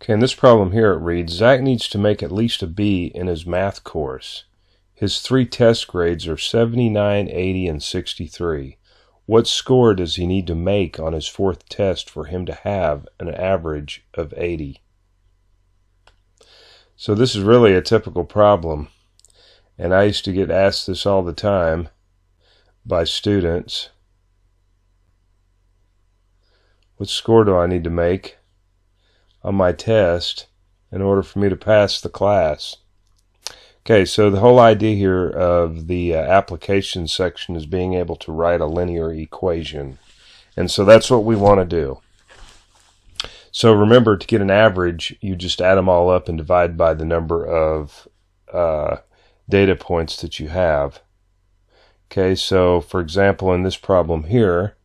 Okay, in this problem here it reads, Zach needs to make at least a B in his math course. His 3 test grades are 79, 80, and 63. What score does he need to make on his 4th test for him to have an average of 80? So this is really a typical problem, and I used to get asked this all the time by students. What score do I need to make on my test in order for me to pass the class? Okay, so the whole idea here of the application section is being able to write a linear equation. And so that's what we want to do. So remember, to get an average, you just add them all up and divide by the number of data points that you have. Okay, so for example, in this problem here,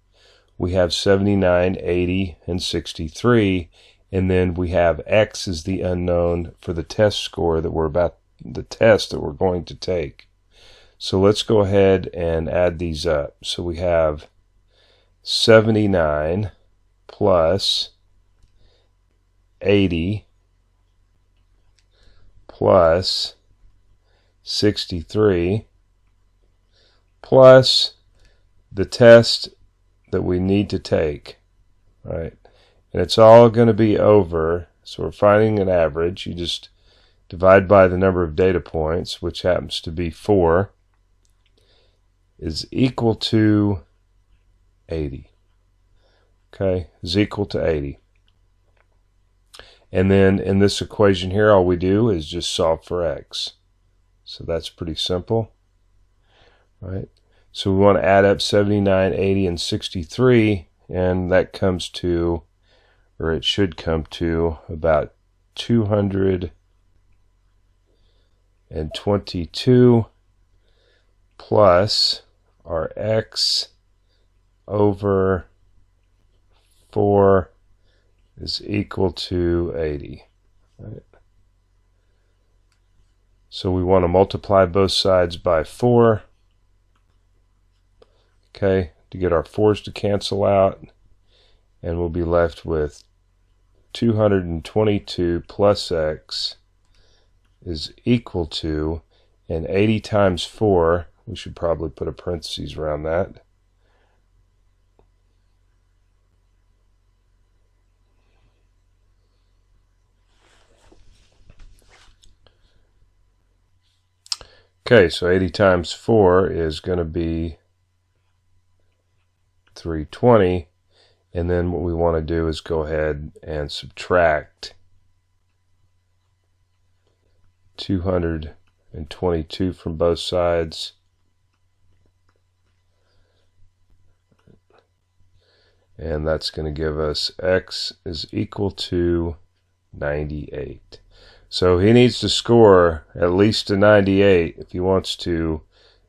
we have 79, 80, and 63. And then we have X is the unknown for the test score that the test that we're going to take. So let's go ahead and add these up. So we have 79 plus 80 plus 63 plus the test that we need to take, right? And it's all going to be over, so we're finding an average. You just divide by the number of data points, which happens to be 4, is equal to 80. Okay, is equal to 80. And then in this equation here, all we do is just solve for x. So that's pretty simple, right? So we want to add up 79, 80, and 63, and that comes to, or it should come to, about 222 plus our x over 4 is equal to 80. Right? So we want to multiply both sides by 4, okay, to get our 4's to cancel out, and we'll be left with 222 plus x is equal to, and 80 times 4, we should probably put a parentheses around that, okay, so 80 times 4 is going to be 320, and then what we want to do is go ahead and subtract 222 from both sides, and that's going to give us x is equal to 98. So he needs to score at least a 98 if he wants to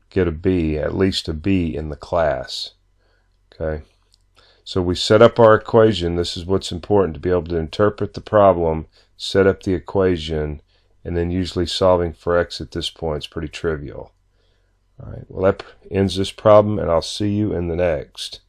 get a B, at least a B in the class. Okay, so we set up our equation. This is what's important, to be able to interpret the problem, set up the equation, and then usually solving for x at this point is pretty trivial. All right, well, that ends this problem, and I'll see you in the next.